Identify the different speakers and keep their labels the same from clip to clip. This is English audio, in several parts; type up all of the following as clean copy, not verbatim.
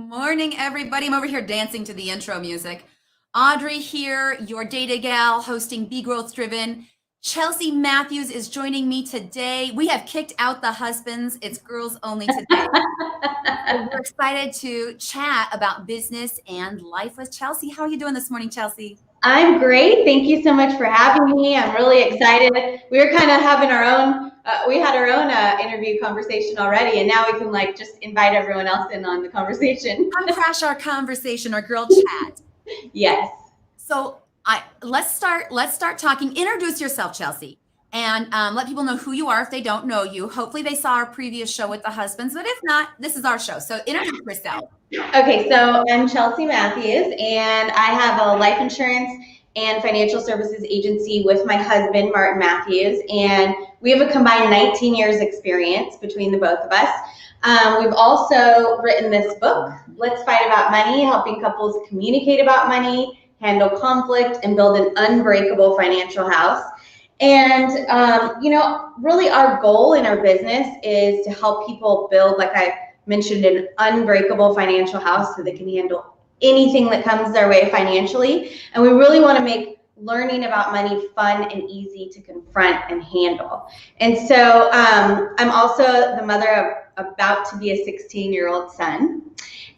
Speaker 1: morning, everybody. I'm over here dancing to the intro music. Audrey here, your data gal, hosting Be Growth Driven. Chelsea Matthews is joining me today. We have kicked out the husbands. It's girls only today. So we're excited to chat about business and life with Chelsea. How are you doing this morning, Chelsea?
Speaker 2: I'm great. Thank you so much for having me. I'm really excited. We were kind of having our own, we had our own interview conversation already, and now we can just invite everyone else in on the conversation.
Speaker 1: Crash our conversation, our girl chat.
Speaker 2: Yes.
Speaker 1: So let's start talking. Introduce yourself, Chelsea, and let people know who you are if they don't know you. Hopefully they saw our previous show with the husbands, but if not, this is our show. So introduce yourself.
Speaker 2: Okay, so I'm Chelsea Matthews, and I have a life insurance and financial services agency with my husband, Martin Matthews, and we have a combined 19 years experience between the both of us. We've also written this book, Let's Fight About Money, helping couples communicate about money, handle conflict, and build an unbreakable financial house. And, really our goal in our business is to help people build, like I mentioned, an unbreakable financial house so they can handle anything that comes their way financially. And we really want to make learning about money fun and easy to confront and handle. And so I'm also the mother of about to be a 16-year-old son.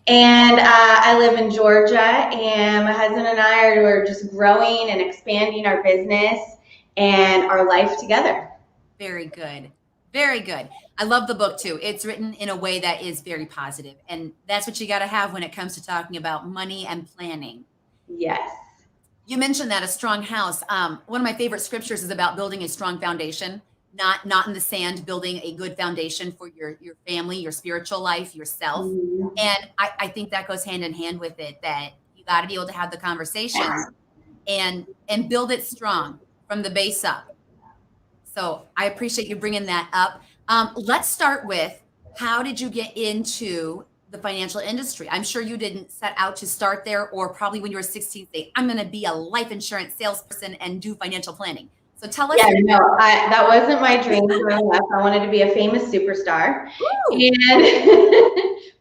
Speaker 2: And I live in Georgia, and my husband and I are just growing and expanding our business and our life together.
Speaker 1: Very good. Very good. I love the book too. It's written in a way that is very positive, and that's what you got to have when it comes to talking about money and planning.
Speaker 2: Yes.
Speaker 1: You mentioned that a strong house. One of my favorite scriptures is about building a strong foundation, not in the sand, building a good foundation for your family, your spiritual life, yourself.
Speaker 2: Mm-hmm.
Speaker 1: And I think that goes hand in hand with it, that you got to be able to have the conversation and build it strong from the base up. So I appreciate you bringing that up. Let's start with, how did you get into the financial industry? I'm sure you didn't set out to start there, or probably when you were 16, say, I'm going to be a life insurance salesperson and do financial planning. So tell us.
Speaker 2: Yeah, no, that wasn't my dream growing up. I wanted to be a famous superstar,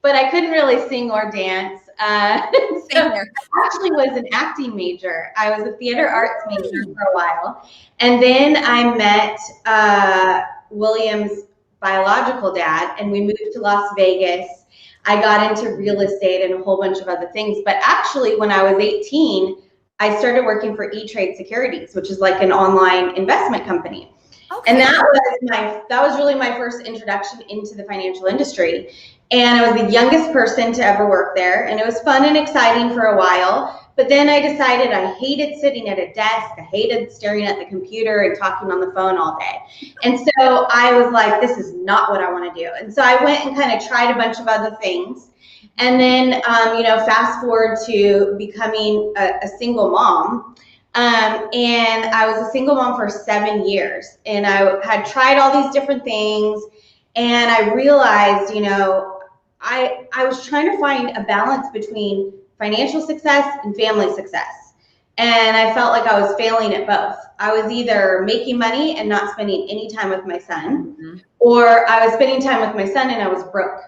Speaker 2: but I couldn't really sing or dance. So I actually was an acting major. I was a theater arts major for a while. And then I met William's biological dad, and we moved to Las Vegas. I got into real estate and a whole bunch of other things. But actually, when I was 18, I started working for E-Trade Securities, which is like an online investment company. Okay. And that was really my first introduction into the financial industry. And I was the youngest person to ever work there, and it was fun and exciting for a while. But then I decided I hated sitting at a desk. I hated staring at the computer and talking on the phone all day. And so I was like, this is not what I want to do. And so I went and kind of tried a bunch of other things. And then, fast forward to becoming a single mom. And I was a single mom for 7 years. And I had tried all these different things. And I realized, I was trying to find a balance between financial success and family success. And I felt like I was failing at both. I was either making money and not spending any time with my son, mm-hmm. or I was spending time with my son and I was broke.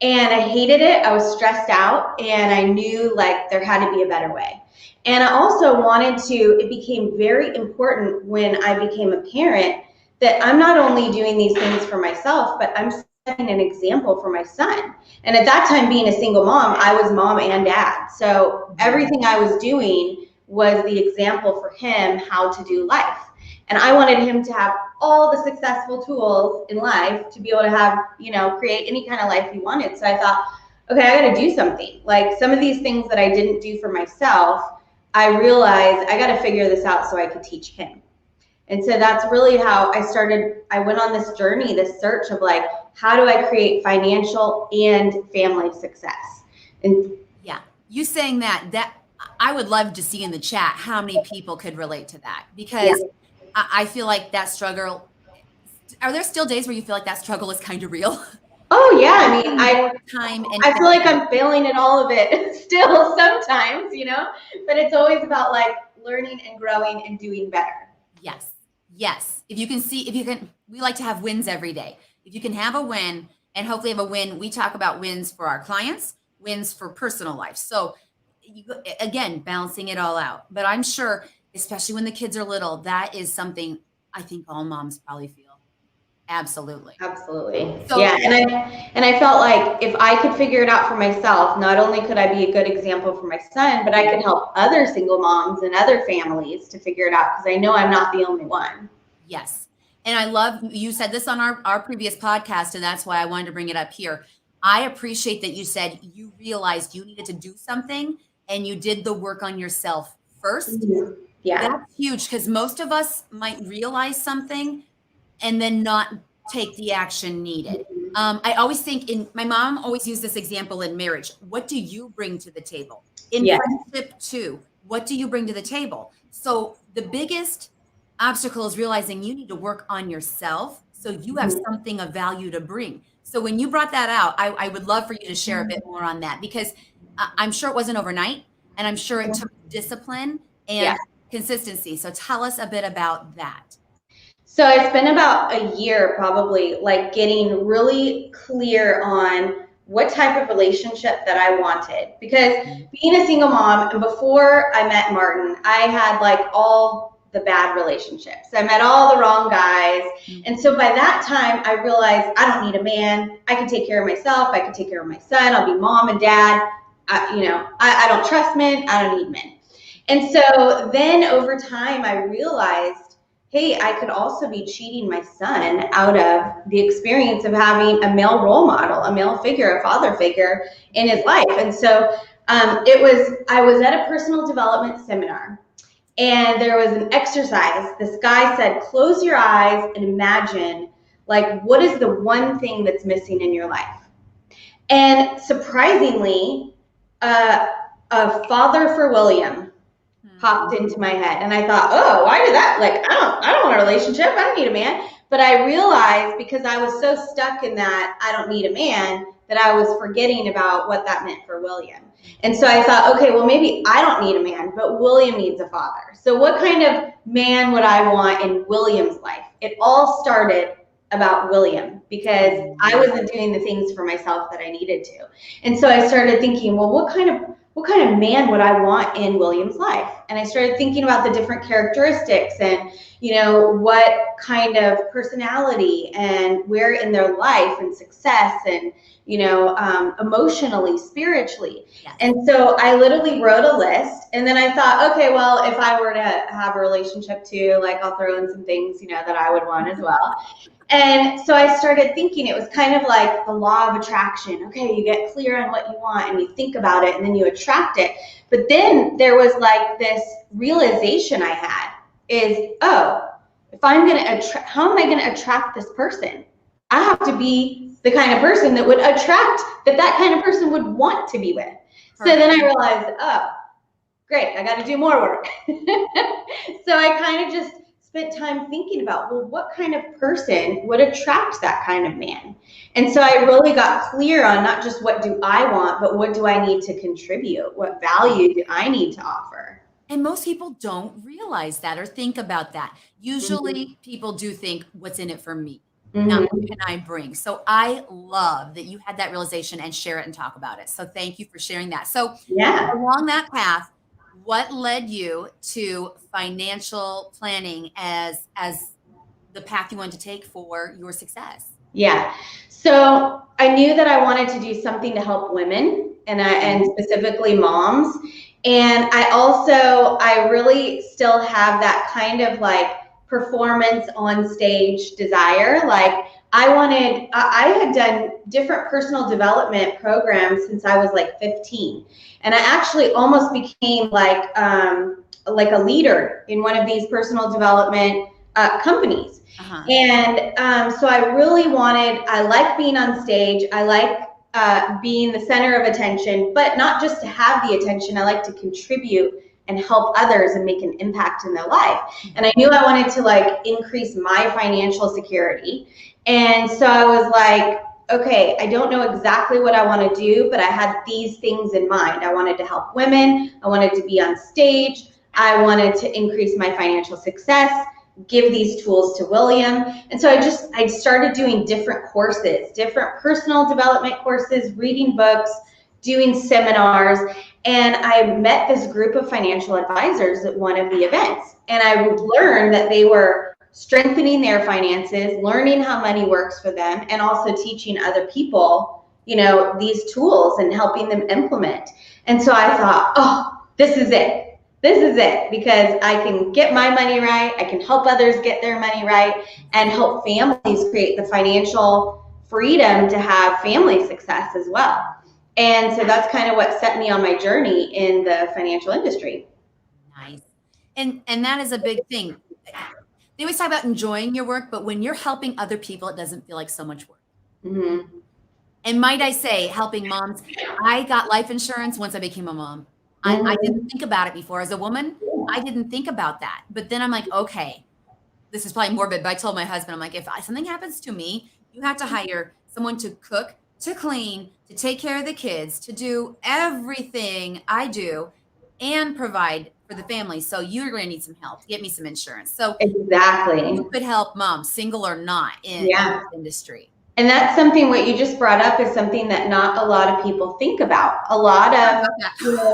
Speaker 2: And I hated it. I was stressed out, and I knew there had to be a better way. And I also it became very important when I became a parent that I'm not only doing these things for myself, but I'm setting an example for my son. And at that time, being a single mom, I was mom and dad. So everything I was doing was the example for him how to do life. And I wanted him to have all the successful tools in life to be able to have, create any kind of life he wanted. So I thought, okay, I got to do something. Like some of these things that I didn't do for myself, I realized I got to figure this out so I could teach him. And so that's really how I went on this journey, this search of how do I create financial and family success? And
Speaker 1: yeah, you saying that I would love to see in the chat how many people could relate to that, because I feel like that struggle, are there still days where you feel like that struggle is kind of real?
Speaker 2: Oh yeah, I mean, I feel like I'm failing at all of it still sometimes, but it's always about learning and growing and doing better.
Speaker 1: Yes. If you can, we like to have wins every day. If you can have a win and hopefully have a win, we talk about wins for our clients, wins for personal life. So again, balancing it all out. But I'm sure, especially when the kids are little, that is something I think all moms probably feel. Absolutely.
Speaker 2: Absolutely.
Speaker 1: So
Speaker 2: Yeah. And I felt like if I could figure it out for myself, not only could I be a good example for my son, but I could help other single moms and other families to figure it out, because I know I'm not the only one.
Speaker 1: yes. And I love, you said this on our previous podcast, and that's why I wanted to bring it up here. I appreciate that you said you realized you needed to do something and you did the work on yourself first.
Speaker 2: Yeah.
Speaker 1: That's huge, because most of us might realize something and then not take the action needed. I always think my mom always used this example in marriage. What do you bring to the table? In friendship too, what do you bring to the table? So the biggest obstacle is realizing you need to work on yourself so you have something of value to bring. So when you brought that out, I would love for you to share a bit more on that, because I'm sure it wasn't overnight, and I'm sure it took discipline and consistency. So tell us a bit about that.
Speaker 2: So I spent about a year probably like getting really clear on what type of relationship that I wanted, because being a single mom, and before I met Martin, I had like all the bad relationships. I met all the wrong guys. And so by that time I realized I don't need a man. I can take care of myself. I can take care of my son. I'll be mom and dad. I don't trust men. I don't need men. And so then over time I realized, hey, I could also be cheating my son out of the experience of having a male role model, a male figure, a father figure in his life. And so I was at a personal development seminar, and there was an exercise. This guy said, close your eyes and imagine, like, what is the one thing that's missing in your life? And surprisingly, a father for William popped into my head, and I thought, oh, why did that? Like, I don't want a relationship. I don't need a man. But I realized, because I was so stuck in that I don't need a man, that I was forgetting about what that meant for William. And so I thought, okay, well, maybe I don't need a man, but William needs a father. So what kind of man would I want in William's life? It all started about William, because I wasn't doing the things for myself that I needed to. And so I started thinking, well, what kind of man would I want in William's life? And I started thinking about the different characteristics and, what kind of personality and where in their life and success and, emotionally, spiritually. Yes. And so I literally wrote a list, and then I thought, okay, well, if I were to have a relationship too, like, I'll throw in some things, that I would want as well. And so I started thinking, it was kind of like the law of attraction. Okay, you get clear on what you want and you think about it and then you attract it. But then there was like this realization I had is, oh, if I'm going to how am I going to attract this person? I have to be the kind of person that would attract, that kind of person would want to be with. So then I realized, oh, great, I got to do more work. So I kind of just spent time thinking about, well, what kind of person would attract that kind of man? And so I really got clear on not just what do I want, but what do I need to contribute? What value do I need to offer?
Speaker 1: And most people don't realize that or think about that. Usually people do think, what's in it for me? Now, what can I bring? So I love that you had that realization and share it and talk about it. So thank you for sharing that. So along that path, what led you to financial planning as the path you wanted to take for your success?
Speaker 2: Yeah. So I knew that I wanted to do something to help women and specifically moms. And I really still have that kind of like performance on stage desire. Like I had done different personal development programs since I was like 15. And I actually almost became like a leader in one of these personal development companies. And so I really I like being on stage. I like being the center of attention, but not just to have the attention. I like to contribute and help others and make an impact in their life. And I knew I wanted to like increase my financial security. And so I was like, okay, I don't know exactly what I want to do, but I had these things in mind. I wanted to help women. I wanted to be on stage. I wanted to increase my financial success, give these tools to William. And so I started doing different courses, different personal development courses, reading books, doing seminars, and I met this group of financial advisors at one of the events. And I learned that they were strengthening their finances, learning how money works for them, and also teaching other people, you know, these tools and helping them implement. And so I thought, oh, this is it. This is it, because I can get my money right, I can help others get their money right, and help families create the financial freedom to have family success as well. And so that's kind of what set me on my journey in the financial industry.
Speaker 1: Nice. And that is a big thing. They always talk about enjoying your work, but when you're helping other people, it doesn't feel like so much work.
Speaker 2: Mm-hmm.
Speaker 1: And might I say, helping moms, I got life insurance once I became a mom. I didn't think about it before. As a woman, I didn't think about that. But then I'm like, okay, this is probably morbid, but I told my husband, I'm like, if something happens to me, you have to hire someone to cook, to clean, to take care of the kids, to do everything I do and provide for the family. So you're going to need some help. Get me some insurance. So
Speaker 2: exactly,
Speaker 1: you could help moms, single or not, in this industry.
Speaker 2: And that's something, what you just brought up is something that not a lot of people think about. A lot of, you know,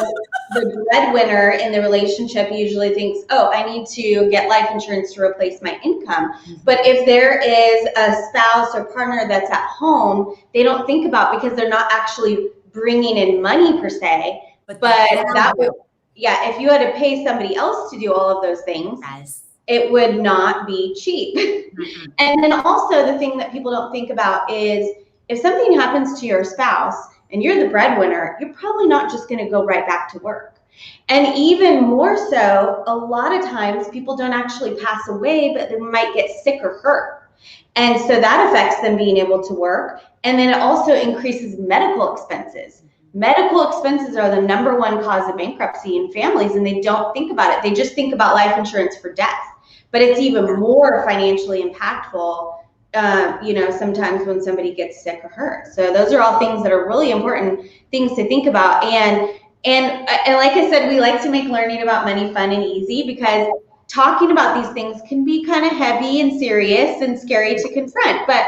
Speaker 2: the breadwinner in the relationship usually thinks, oh, I need to get life insurance to replace my income. But if there is a spouse or partner that's at home, they don't think about, because they're not actually bringing in money per se. But that would, if you had to pay somebody else to do all of those things, it would not be cheap. Mm-hmm. And then also the thing that people don't think about is, if something happens to your spouse and you're the breadwinner, you're probably not just going to go right back to work. And even more so, a lot of times people don't actually pass away, but they might get sick or hurt. And so that affects them being able to work. And then it also increases medical expenses. Medical expenses are the #1 cause of bankruptcy in families, and they don't think about it. They just think about life insurance for death. But it's even more financially impactful, you know, sometimes when somebody gets sick or hurt. So those are all things that are really important things to think about. And like I said, we like to make learning about money fun and easy, because talking about these things can be kind of heavy and serious and scary to confront. But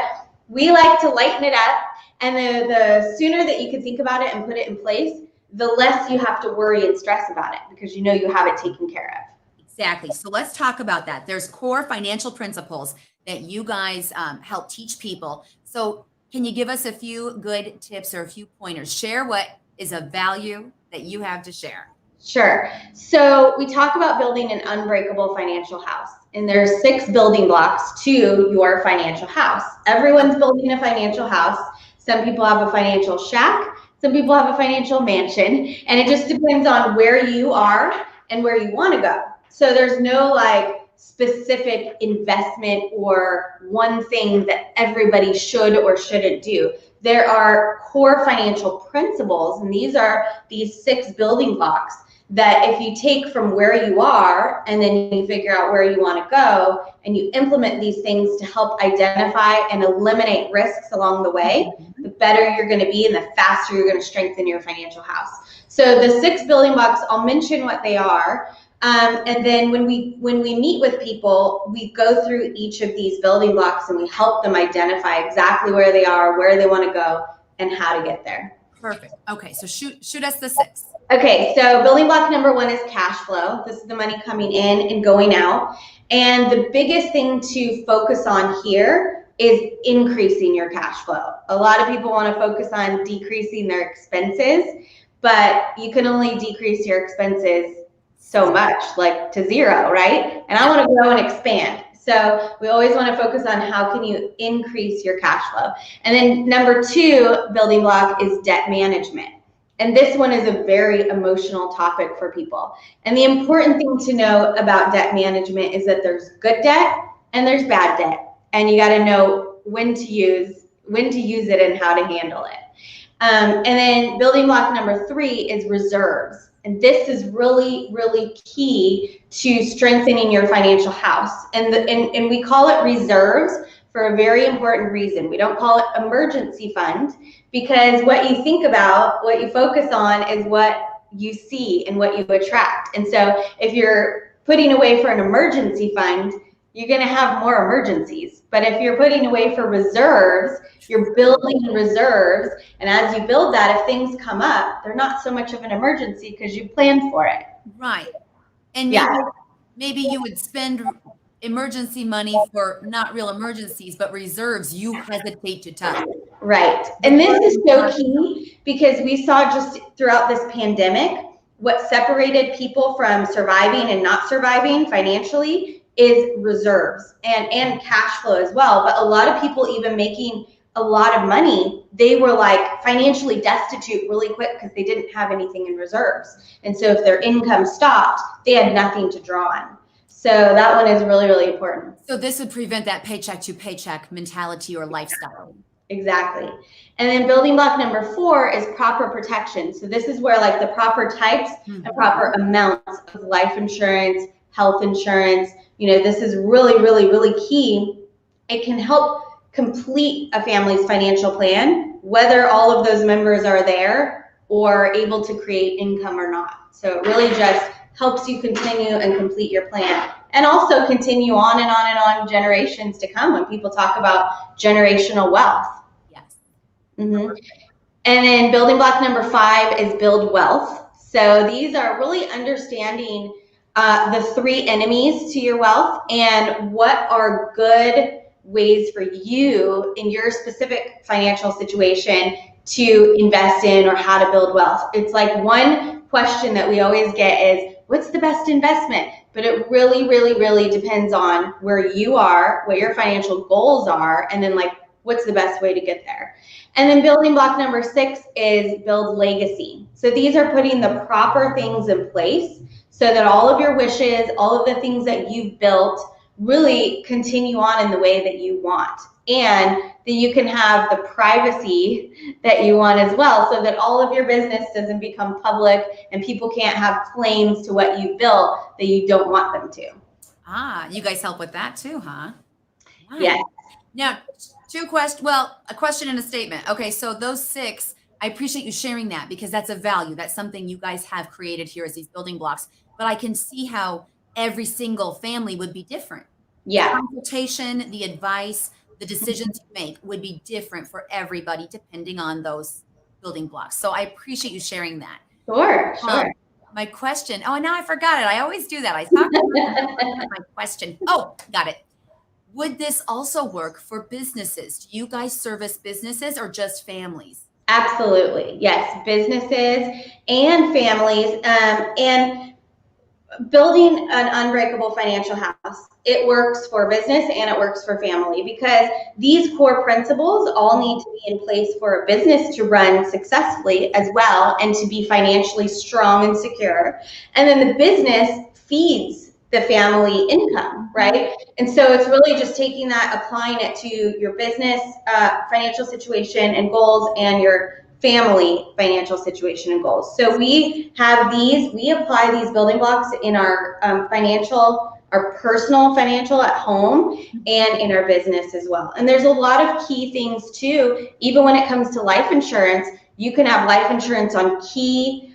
Speaker 2: we like to lighten it up. And the sooner that you can think about it and put it in place, the less you have to worry and stress about it, because you know you have it taken care of.
Speaker 1: Exactly. So let's talk about that. There's core financial principles that you guys help teach people. So can you give us a few good tips or a few pointers? Share what is a value that you have to share.
Speaker 2: Sure. So we talk about building an unbreakable financial house, and there's 6 building blocks to your financial house. Everyone's building a financial house. Some people have a financial shack. Some people have a financial mansion, and it just depends on where you are and where you want to go. So there's no like specific investment or one thing that everybody should or shouldn't do. There are core financial principles, and these are these 6 building blocks that if you take from where you are and then you figure out where you want to go and you implement these things to help identify and eliminate risks along the way, the better you're going to be and the faster you're going to strengthen your financial house. So the 6 building blocks, I'll mention what they are. And then when we meet with people, we go through each of these building blocks and we help them identify exactly where they are, where they want to go, and how to get there.
Speaker 1: Perfect. Okay, so shoot us the 6.
Speaker 2: Okay, so building block #1 is cash flow. This is the money coming in and going out. And the biggest thing to focus on here is increasing your cash flow. A lot of people want to focus on decreasing their expenses, but you can only decrease your expenses so much, like to 0, right? And I want to grow and expand. So we always want to focus on how can you increase your cash flow. And then #2 building block is debt management. And this one is a very emotional topic for people. And the important thing to know about debt management is that there's good debt and there's bad debt. And you got to know when to use it and how to handle it. And then building block #3 is reserves. And this is really, really key to strengthening your financial house. And we call it reserves for a very important reason. We don't call it emergency fund, because what you think about, what you focus on is what you see and what you attract. And so if you're putting away for an emergency fund, you're going to have more emergencies. But if you're putting away for reserves, you're building reserves. And as you build that, if things come up, they're not so much of an emergency because you planned for it.
Speaker 1: Right. And maybe you would spend emergency money for not real emergencies, but reserves you hesitate to touch.
Speaker 2: Right. And this is so key because we saw just throughout this pandemic, what separated people from surviving and not surviving financially is reserves and cash flow as well. But a lot of people, even making a lot of money, they were like financially destitute really quick because they didn't have anything in reserves. And so if their income stopped, they had nothing to draw on. So that one is really, really important.
Speaker 1: So this would prevent that paycheck to paycheck mentality or lifestyle.
Speaker 2: Exactly. And then building block number 4 is proper protection. So this is where like the proper types and proper amounts of life insurance, health insurance, this is really, really, really key. It can help complete a family's financial plan, whether all of those members are there or able to create income or not. So it really just helps you continue and complete your plan, and also continue on and on and on generations to come when people talk about generational wealth.
Speaker 1: Yes.
Speaker 2: And then building block number 5 is build wealth. So these are really understanding the 3 enemies to your wealth and what are good ways for you in your specific financial situation to invest in or how to build wealth. It's like one question that we always get is, what's the best investment? But it really, really, really depends on where you are, what your financial goals are, and then like, what's the best way to get there? And then building block number 6 is build legacy. So these are putting the proper things in place so that all of your wishes, all of the things that you've built really continue on in the way that you want. And that you can have the privacy that you want as well, so that all of your business doesn't become public and people can't have claims to what you built that you don't want them to.
Speaker 1: You guys help with that too, huh? Wow.
Speaker 2: Yes.
Speaker 1: Now, a question and a statement. Okay, so those 6, I appreciate you sharing that because that's a value. That's something you guys have created here as these building blocks. But I can see how every single family would be different.
Speaker 2: Yeah.
Speaker 1: The consultation, the advice, the decisions you make would be different for everybody depending on those building blocks. So I appreciate you sharing that.
Speaker 2: Sure.
Speaker 1: My question. Oh, now I forgot it. I always do that. I talk about my question. Oh, got it. Would this also work for businesses? Do you guys service businesses or just families?
Speaker 2: Absolutely. Yes. Businesses and families. And building an unbreakable financial house, it works for business and it works for family because these core principles all need to be in place for a business to run successfully as well and to be financially strong and secure. And then the business feeds the family income, right? And so it's really just taking that, applying it to your business financial situation and goals and your family financial situation and goals. So we apply these building blocks in our our personal financial at home and in our business as well. And there's a lot of key things too, even when it comes to life insurance. You can have life insurance on key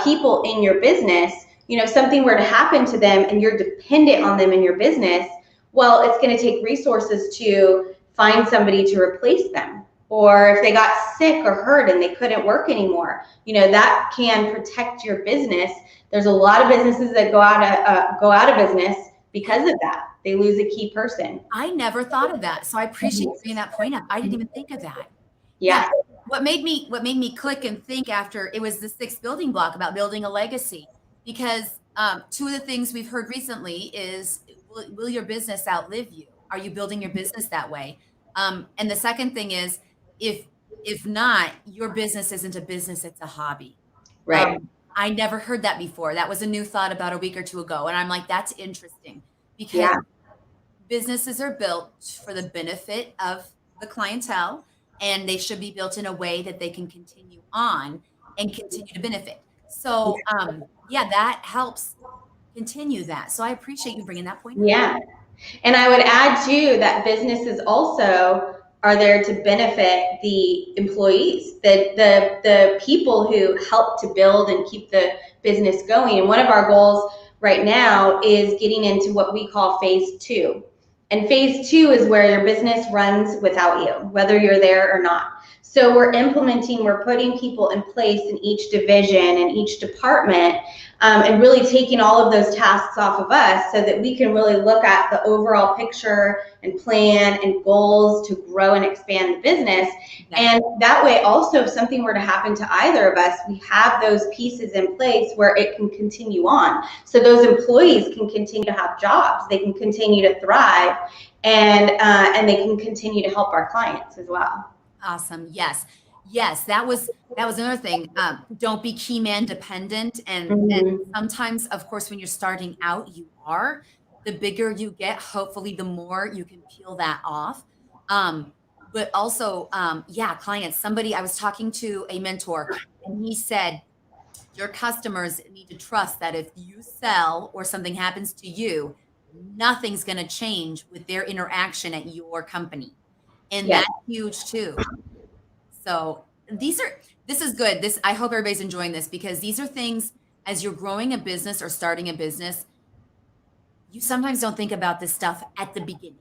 Speaker 2: people in your business. If something were to happen to them and you're dependent on them in your business, well, it's going to take resources to find somebody to replace them. Or if they got sick or hurt and they couldn't work anymore, that can protect your business. There's a lot of businesses that go out of business because of that. They lose a key person.
Speaker 1: I never thought of that. So I appreciate you bringing that point up. I didn't even think of that.
Speaker 2: Yeah.
Speaker 1: What made me click and think after it was the 6th building block about building a legacy, because 2 of the things we've heard recently is, will your business outlive you? Are you building your business that way? And the second thing is, if not, your business isn't a business, it's a hobby.
Speaker 2: Right.
Speaker 1: I never heard that before. That was a new thought about a week or 2 ago. And I'm like, that's interesting because businesses are built for the benefit of the clientele, and they should be built in a way that they can continue on and continue to benefit. So that helps continue that. So I appreciate you bringing that point up.
Speaker 2: Yeah. And I would add too that businesses also are there to benefit the employees, the people who help to build and keep the business going. And one of our goals right now is getting into what we call phase 2. And phase 2 is where your business runs without you, whether you're there or not. So we're putting people in place in each division and each department, and really taking all of those tasks off of us so that we can really look at the overall picture and plan and goals to grow and expand the business. And that way also, if something were to happen to either of us, we have those pieces in place where it can continue on. So those employees can continue to have jobs, they can continue to thrive, and they can continue to help our clients as well.
Speaker 1: Awesome. Yes. Yes. That was another thing. Don't be key man dependent. And sometimes, of course, when you're starting out, you are. The bigger you get, hopefully the more you can peel that off. But also, clients, I was talking to a mentor, and he said, your customers need to trust that if you sell or something happens to you, nothing's going to change with their interaction at your company. And that's huge too. So this is good. I hope everybody's enjoying this, because these are things, as you're growing a business or starting a business, you sometimes don't think about this stuff at the beginning.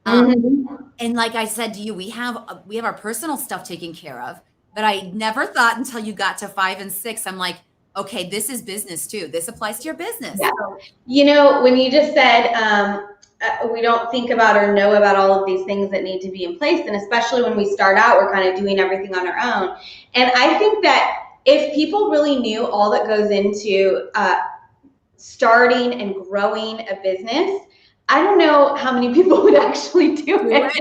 Speaker 1: And like I said to you, we have our personal stuff taken care of, but I never thought until you got to 5 and 6, I'm like, okay, this is business too. This applies to your business.
Speaker 2: Yeah. You know, when you just said, we don't think about or know about all of these things that need to be in place. And especially when we start out, we're kind of doing everything on our own. And I think that if people really knew all that goes into starting and growing a business, I don't know how many people would actually do it.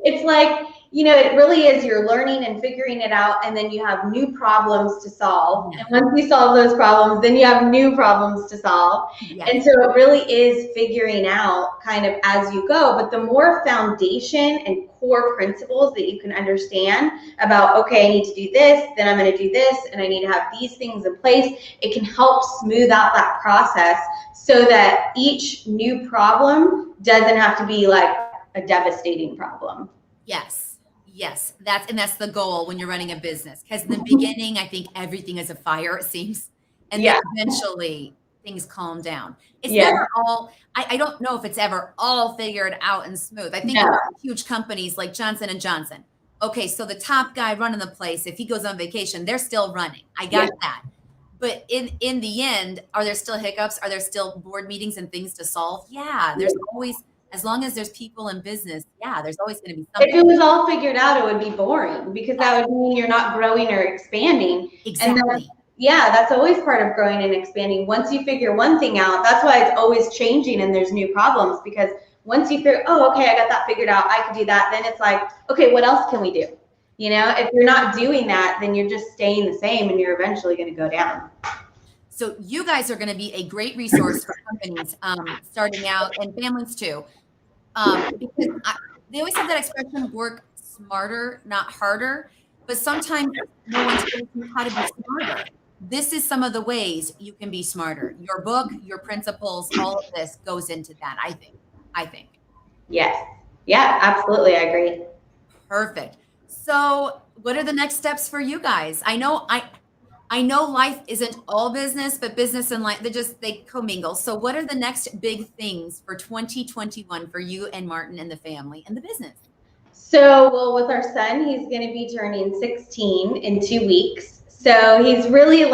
Speaker 2: It's like, you know, it really is, you're learning and figuring it out, and then you have new problems to solve. And once you solve those problems, then you have new problems to solve. And so it really is figuring out kind of as you go. But the more foundation and core principles that you can understand about, okay, I need to do this, then I'm going to do this, and I need to have these things in place, it can help smooth out that process so that each new problem doesn't have to be like a devastating problem.
Speaker 1: Yes, that's the goal when you're running a business. Because in the beginning, I think everything is a fire, it seems, and then eventually things calm down. It's never all. I don't know if it's ever all figured out and smooth. I think huge companies like Johnson and Johnson. Okay, so the top guy running the place, if he goes on vacation, they're still running. I got that. But in the end, are there still hiccups? Are there still board meetings and things to solve? Yeah, there's always. As long as there's people in business, there's always going to be something.
Speaker 2: If it was all figured out, it would be boring, because that would mean you're not growing or expanding.
Speaker 1: Exactly.
Speaker 2: And that's always part of growing and expanding. Once you figure one thing out, that's why it's always changing and there's new problems, because once you figure, oh, okay, I got that figured out, I can do that, then it's like, okay, what else can we do? You know, if you're not doing that, then you're just staying the same and you're eventually going to go down.
Speaker 1: So you guys are going to be a great resource for companies starting out, and families too. Because they always have that expression, work smarter, not harder, but sometimes no one's teaching you how to be smarter. This is some of the ways you can be smarter. Your book, your principles, all of this goes into that, I think.
Speaker 2: Yes. Yeah, absolutely. I agree.
Speaker 1: Perfect. So what are the next steps for you guys? I know life isn't all business, but business and life, they commingle. So what are the next big things for 2021 for you and Martin and the family and the business?
Speaker 2: So, well, with our son, he's going to be turning 16 in 2 weeks. So he's really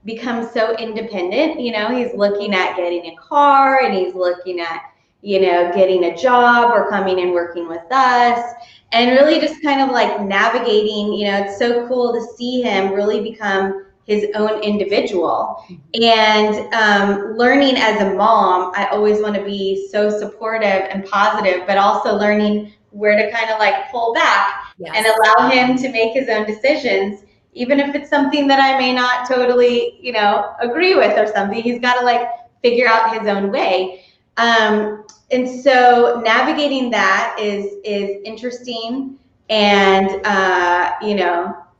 Speaker 2: become so independent. You know, he's looking at getting a car, and he's looking at, getting a job or coming and working with us. And really just kind of navigating, it's so cool to see him really become his own individual. And learning as a mom, I always want to be so supportive and positive, but also learning where to kind of pull back and allow him to make his own decisions, even if it's something that I may not totally, agree with or something. He's got to figure out his own way. And so navigating that is interesting and,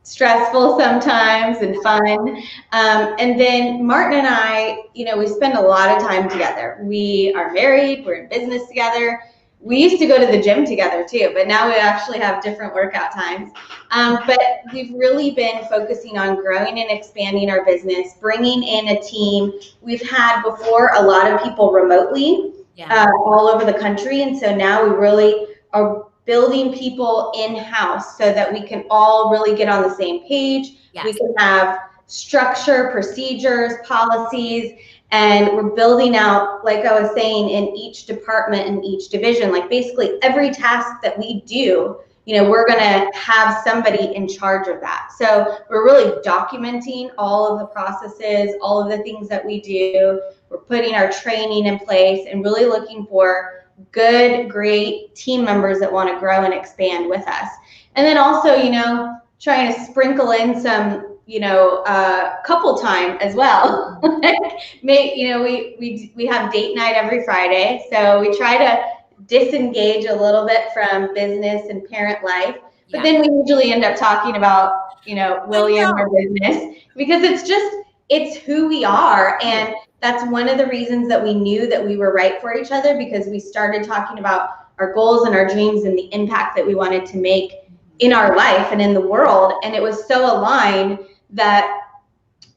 Speaker 2: stressful sometimes and fun. And then Martin and I, we spend a lot of time together. We are married, we're in business together. We used to go to the gym together too, but now we actually have different workout times. But we've really been focusing on growing and expanding our business, bringing in a team. We've had before a lot of people remotely, all over the country. And so now we really are building people in-house so that we can all really get on the same page.
Speaker 1: Yes.
Speaker 2: We can have structure, procedures, policies, and we're building out, like I was saying, in each department, in each division, like basically every task that we do, you know, we're gonna have somebody in charge of that. So we're really documenting all of the processes, all of the things that we do. We're putting our training in place and really looking for good, great team members that want to grow and expand with us. And then also, you know, trying to sprinkle in some, you know, couple time as well. You know, we have date night every Friday, so we try to disengage a little bit from business and parent life. But then we usually end up talking about, you know, William or business, because it's who we are. And that's one of the reasons that we knew that we were right for each other, because we started talking about our goals and our dreams and the impact that we wanted to make in our life and in the world. And it was so aligned that,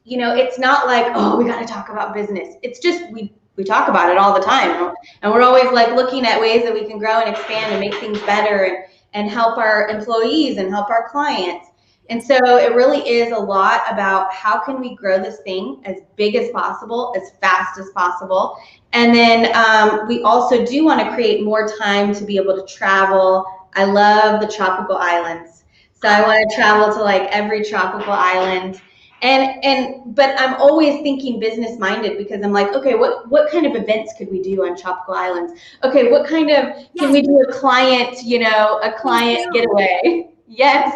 Speaker 2: you know, it's not like, oh, we got to talk about business. It's just, we talk about it all the time. And we're always like looking at ways that we can grow and expand and make things better and help our employees and help our clients. And so it really is a lot about how can we grow this thing as big as possible, as fast as possible. And then we also do want to create more time to be able to travel. I love the tropical islands. So I want to travel to like every tropical island. But I'm always thinking business minded, because I'm like, okay, what kind of events could we do on tropical islands? Okay, what kind of, can we do a client, you know, a client getaway? Yes.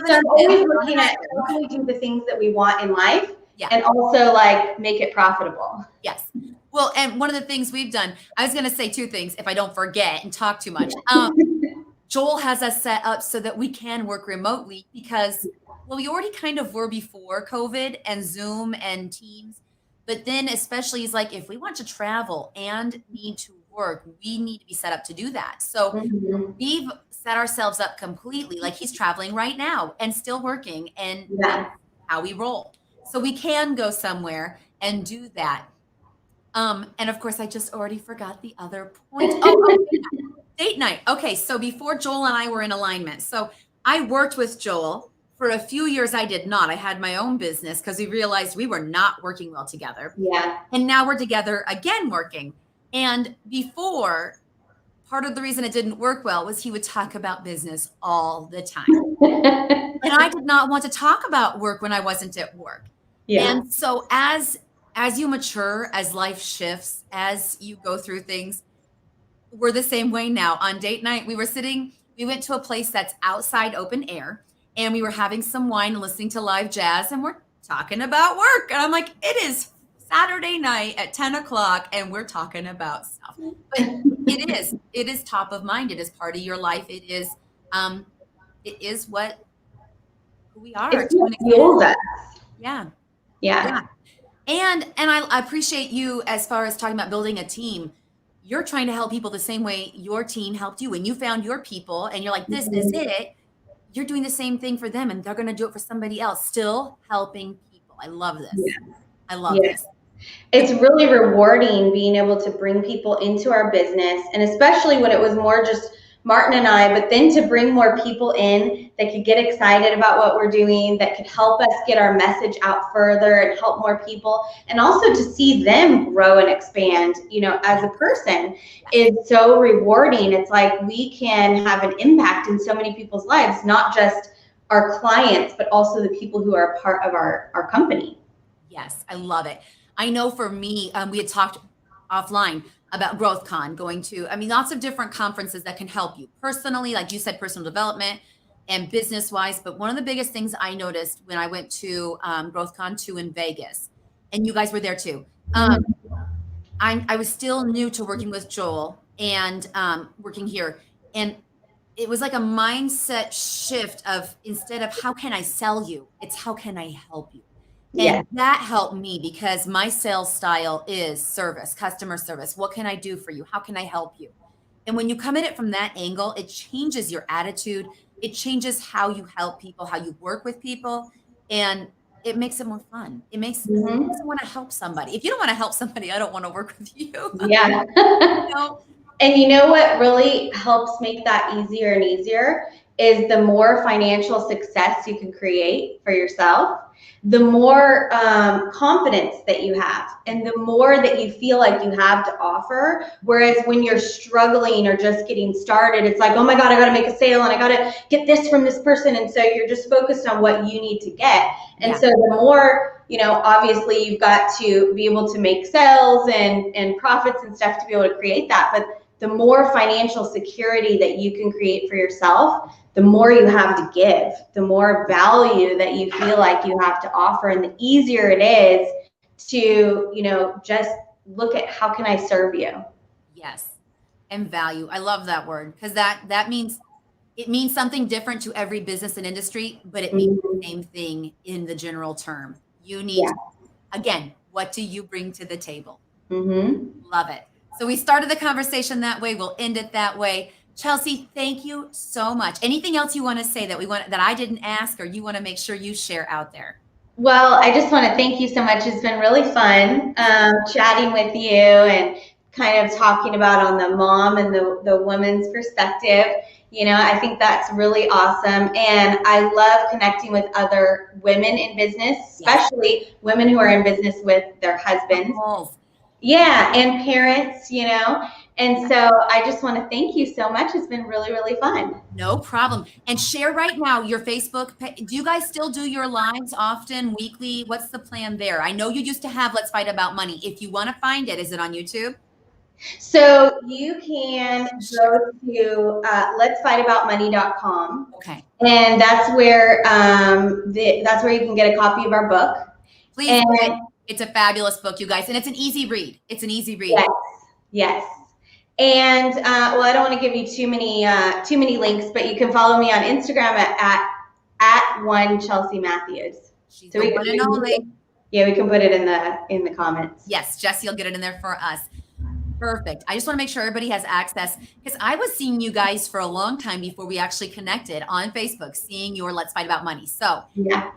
Speaker 2: So I'm always looking at how can we do the things that we want in life and also like make it profitable.
Speaker 1: Yes. Well, and one of the things we've done, I was going to say two things if I don't forget and talk too much. Joel has us set up so that we can work remotely because, well, we already kind of were before COVID and Zoom and Teams. But then especially he's like, if we want to travel and need to work, we need to be set up to do that. So we've set ourselves up completely, like he's traveling right now and still working, and that's how we roll. So we can go somewhere and do that. And of course, I just already forgot the other point. Date night. Okay, so before Joel and I were in alignment. So I worked with Joel. For a few years, I did not. I had my own business because we realized we were not working well together.
Speaker 2: Yeah.
Speaker 1: And now we're together again working. And before, part of the reason it didn't work well was he would talk about business all the time. And I did not want to talk about work when I wasn't at work. Yeah. And so as you mature, as life shifts, as you go through things, we're the same way now. On date night, we went to a place that's outside open air, and we were having some wine and listening to live jazz, and we're talking about work. And I'm like, it is Saturday night at 10 o'clock, and we're talking about stuff. But it is top of mind. It is part of your life. It is who we are.
Speaker 2: It's what fuels us.
Speaker 1: Yeah.
Speaker 2: Yeah.
Speaker 1: And I appreciate you as far as talking about building a team. You're trying to help people the same way your team helped you. When you found your people and you're like, this is it, you're doing the same thing for them, and they're going to do it for somebody else, still helping people. I love this. Yeah. I love this.
Speaker 2: It's really rewarding being able to bring people into our business, and especially when it was more just Martin and I, but then to bring more people in that could get excited about what we're doing, that could help us get our message out further and help more people, and also to see them grow and expand, you know, as a person is so rewarding. It's like we can have an impact in so many people's lives, not just our clients, but also the people who are part of our company.
Speaker 1: Yes, I love it. I know for me, we had talked offline about GrowthCon, going to, lots of different conferences that can help you personally, like you said, personal development and business-wise. But one of the biggest things I noticed when I went to GrowthCon 2 in Vegas, and you guys were there too, I was still new to working with Joel and working here. And it was like a mindset shift of, instead of how can I sell you, it's how can I help you? And that helped me because my sales style is service, customer service. What can I do for you? How can I help you? And when you come at it from that angle, it changes your attitude. It changes how you help people, how you work with people. And it makes it more fun. It makes it want to help somebody. If you don't want to help somebody, I don't want to work with you.
Speaker 2: Yeah.
Speaker 1: No.
Speaker 2: And you know what really helps make that easier and easier is the more financial success you can create for yourself, the more confidence that you have, and the more that you feel like you have to offer. Whereas when you're struggling or just getting started, it's like, oh my God, I got to make a sale and I got to get this from this person. And so you're just focused on what you need to get. And so the more, you know, obviously you've got to be able to make sales and profits and stuff to be able to create that. But the more financial security that you can create for yourself, the more you have to give, the more value that you feel like you have to offer, and the easier it is to, you know, just look at how can I serve you.
Speaker 1: Yes. And value. I love that word, because that means it means something different to every business and industry, but it means the same thing in the general term. You need, again, what do you bring to the table? Love it. So we started the conversation that way. We'll end it that way. Chelsea, thank you so much. Anything else you want to say that I didn't ask, or you want to make sure you share out there?
Speaker 2: Well, I just want to thank you so much. It's been really fun chatting with you and kind of talking about on the mom and the woman's perspective. You know, I think that's really awesome. And I love connecting with other women in business, especially women who are in business with their husbands. Yeah, and parents, you know. And so I just want to thank you so much. It's been really, really fun.
Speaker 1: No problem. And share right now your Facebook page. Do you guys still do your lives often, weekly? What's the plan there? I know you used to have Let's Fight About Money. If you want to find it, is it on YouTube?
Speaker 2: So you can go to letsfightaboutmoney.com.
Speaker 1: Okay.
Speaker 2: And that's where that's where you can get a copy of our book.
Speaker 1: Please, it's a fabulous book, you guys, and it's an easy read. It's an easy read.
Speaker 2: Yes. And well, I don't want to give you too many links, but you can follow me on Instagram at one Chelsea Matthews.
Speaker 1: She's so the one and only.
Speaker 2: Yeah, we can put it in the comments.
Speaker 1: Yes, Jesse will get it in there for us. Perfect. I just want to make sure everybody has access, because I was seeing you guys for a long time before we actually connected on Facebook, seeing your Let's Fight About Money. So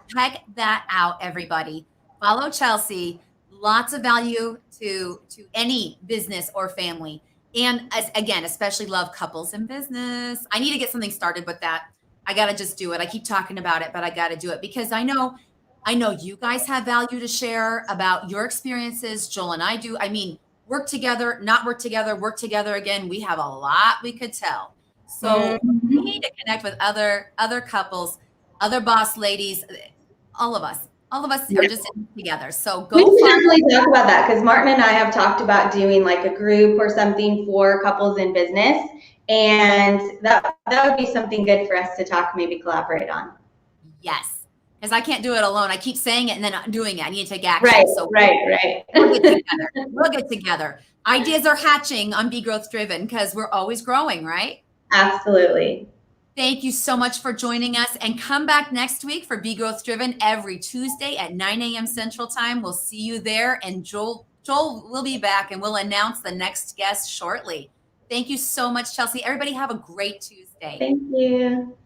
Speaker 1: check that out, everybody. Follow Chelsea. Lots of value to any business or family. And again, especially love couples in business. I need to get something started with that. I got to just do it. I keep talking about it, but I got to do it, because I know you guys have value to share about your experiences. Joel and I do. I mean, work together, not work together, work together again. We have a lot we could tell. So we need to connect with other couples, other boss ladies, all of us. All of us are just together. So go.
Speaker 2: We can definitely talk about that, because Martin and I have talked about doing like a group or something for couples in business, and that would be something good for us to talk, maybe collaborate on.
Speaker 1: Yes, because I can't do it alone. I keep saying it and then not doing it. I need to take action.
Speaker 2: Right.
Speaker 1: So
Speaker 2: right.
Speaker 1: We'll get together. We'll get together. Ideas are hatching on Be Growth Driven, because we're always growing, right?
Speaker 2: Absolutely.
Speaker 1: Thank you so much for joining us, and come back next week for Be Growth Driven every Tuesday at 9 a.m. Central Time. We'll see you there, and Joel will be back, and we'll announce the next guest shortly. Thank you so much, Chelsea. Everybody have a great Tuesday.
Speaker 2: Thank you.